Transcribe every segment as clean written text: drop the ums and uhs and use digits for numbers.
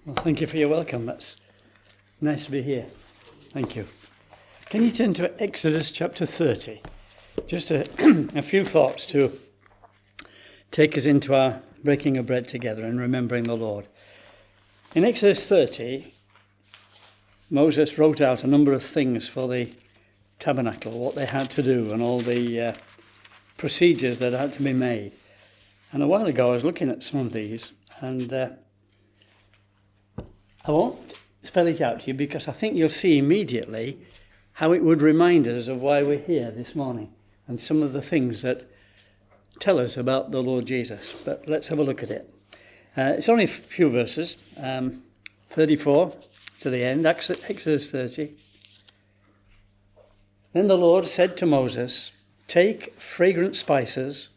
Well, thank you for your welcome. That's nice to be here. Thank you. Can you turn to Exodus chapter 30? Just a few thoughts to take us into our breaking of bread together and remembering the Lord. In Exodus 30, Moses wrote out a number of things for the tabernacle, what they had to do and all the procedures that had to be made. And a while ago I was looking at some of these, and I won't spell it out to you because I think you'll see immediately how it would remind us of why we're here this morning and some of the things that tell us about the Lord Jesus. But let's have a look at it. It's only a few verses, 34 to the end, Exodus 30. Then the Lord said to Moses, "Take fragrant spices,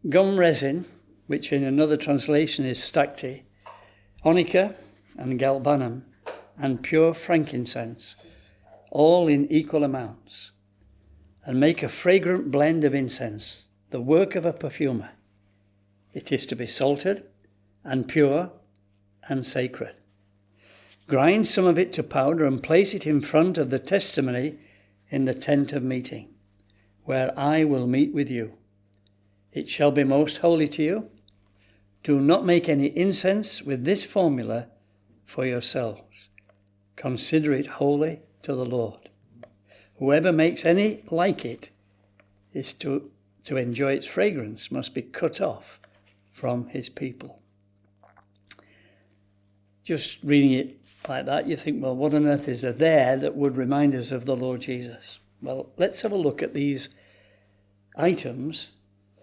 gum resin," which in another translation is stacte, onycha and galbanum, and pure frankincense, all in equal amounts, and make a fragrant blend of incense, the work of a perfumer. It is to be salted and pure and sacred. Grind some of it to powder and place it in front of the testimony in the tent of meeting, where I will meet with you. It shall be most holy to you. Do not make any incense with this formula for yourselves. Consider it holy to the Lord. Whoever makes any like it is to enjoy its fragrance must be cut off from his people. Just reading it like that, you think, well, what on earth is there that would remind us of the Lord Jesus? Well, let's have a look at these items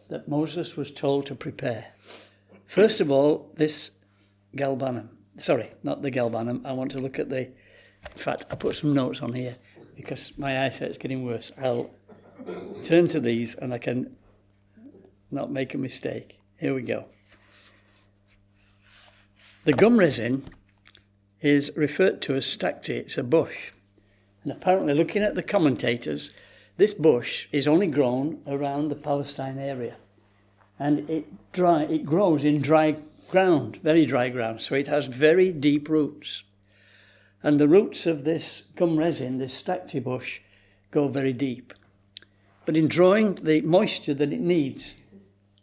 that Moses was told to prepare. First of all, this galbanum. Sorry, not the galbanum. I want to look at in fact, I put some notes on here because my eyesight's getting worse. I'll turn to these and I can not make a mistake. Here we go. The gum resin is referred to as stacte. It's a bush. And apparently, looking at the commentators, this bush is only grown around the Palestine area. And it grows in dry ground, very dry ground. So it has very deep roots. And the roots of this gum resin, this stacte bush, go very deep. But in drawing the moisture that it needs,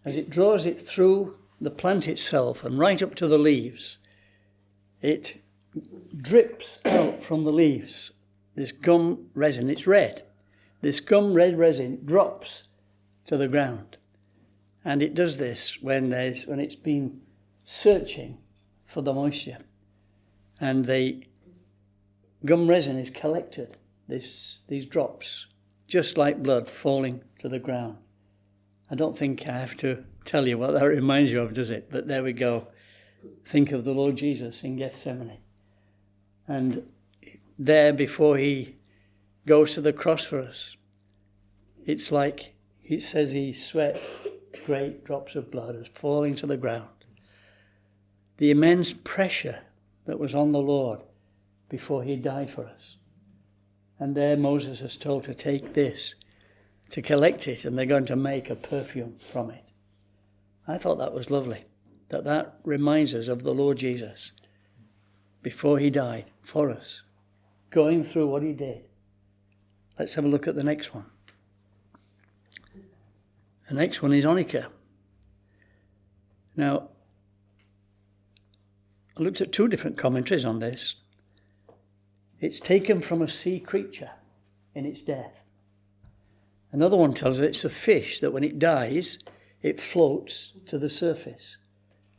as it draws it through the plant itself and right up to the leaves, it drips out from the leaves. This gum resin, it's red. This gum red resin drops to the ground. And it does this when it's been searching for the moisture. And the gum resin is collected, these drops, just like blood falling to the ground. I don't think I have to tell you what that reminds you of, does it? But there we go. Think of the Lord Jesus in Gethsemane. And there, before he goes to the cross for us, it's like it says he sweat great drops of blood as falling to the ground. The immense pressure that was on the Lord before he died for us. And there Moses is told to take this, to collect it, and they're going to make a perfume from it. I thought that was lovely, that reminds us of the Lord Jesus before he died for us, going through what he did. Let's have a look at the next one. The next one is onycha. Now, I looked at two different commentaries on this. It's taken from a sea creature in its death. Another one tells us it's a fish that when it dies, it floats to the surface.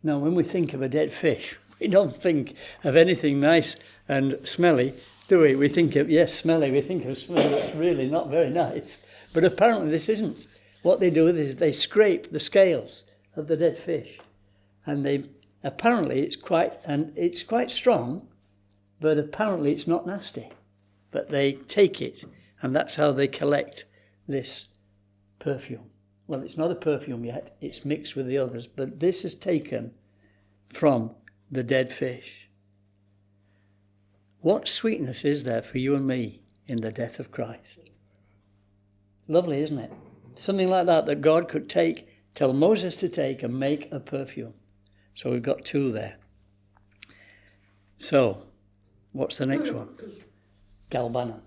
Now, when we think of a dead fish, we don't think of anything nice and smelly, do we? We think of, yes, smelly, we think of smell that's really not very nice. But apparently this isn't. What they do is they scrape the scales of the dead fish. And apparently it's quite strong, but apparently it's not nasty. But they take it, and that's how they collect this perfume. Well, it's not a perfume yet, it's mixed with the others, but this is taken from the dead fish. What sweetness is there for you and me in the death of Christ? Lovely, isn't it? Something like that God could tell Moses to take and make a perfume. So we've got two there. So, what's the next one? Galbanum.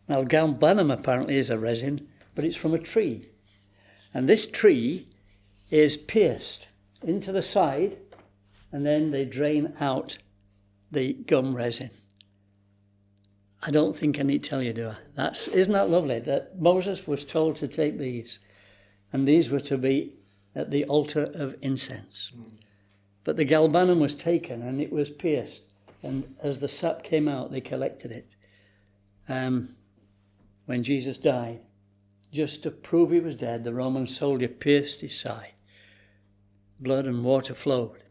Now, galbanum apparently is a resin, but it's from a tree. And this tree is pierced into the side, and then they drain out the gum resin. I don't think I need to tell you, do I? Isn't that lovely? That Moses was told to take these, and these were to be at the altar of incense. But the galbanum was taken, and it was pierced, and as the sap came out, they collected it. When Jesus died, just to prove he was dead, the Roman soldier pierced his side. Blood and water flowed,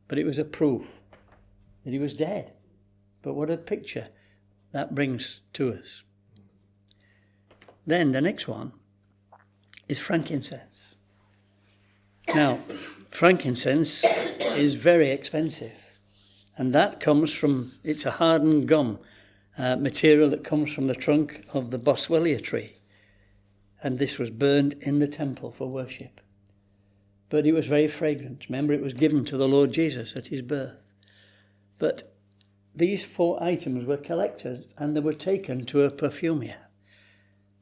but it was a proof that he was dead. But what a picture that brings to us. Then the next one is frankincense. Now, frankincense is very expensive, and that comes from, it's a hardened gum material that comes from the trunk of the boswellia tree, and this was burned in the temple for worship. But it was very fragrant. Remember, it was given to the Lord Jesus at his birth. But these 4 items were collected and they were taken to a perfumier.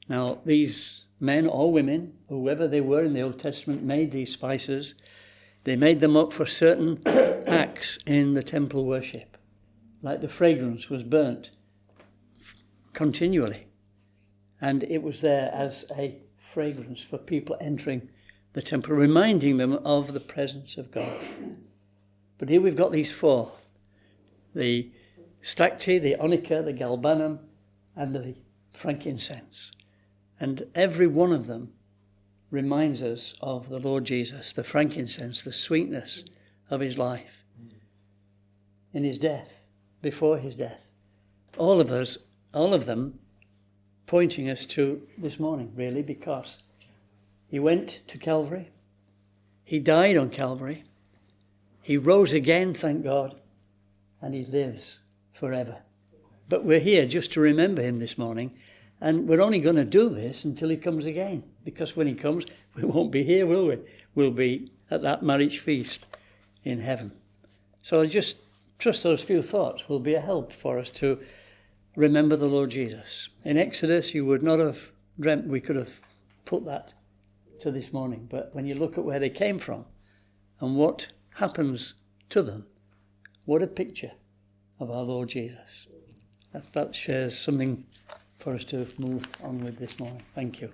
Now, these men or women, whoever they were in the Old Testament, made these spices. They made them up for certain acts in the temple worship. Like the fragrance was burnt continually. And it was there as a fragrance for people entering the temple, reminding them of the presence of God. But here we've got these 4. The stacte, the onycha, the galbanum, and the frankincense. And every one of them reminds us of the Lord Jesus, the frankincense, the sweetness of his life in his death, before his death. All of them pointing us to this morning, really, because he went to Calvary, he died on Calvary, he rose again, thank God, and he lives forever. But we're here just to remember him this morning, and we're only going to do this until he comes again, because when he comes, we won't be here, will we? We'll be at that marriage feast in heaven. So I just trust those few thoughts will be a help for us to remember the Lord Jesus. In Exodus, you would not have dreamt we could have put that to this morning, but when you look at where they came from and what happens to them, what a picture of our Lord Jesus. That shares something for us to move on with this morning. Thank you.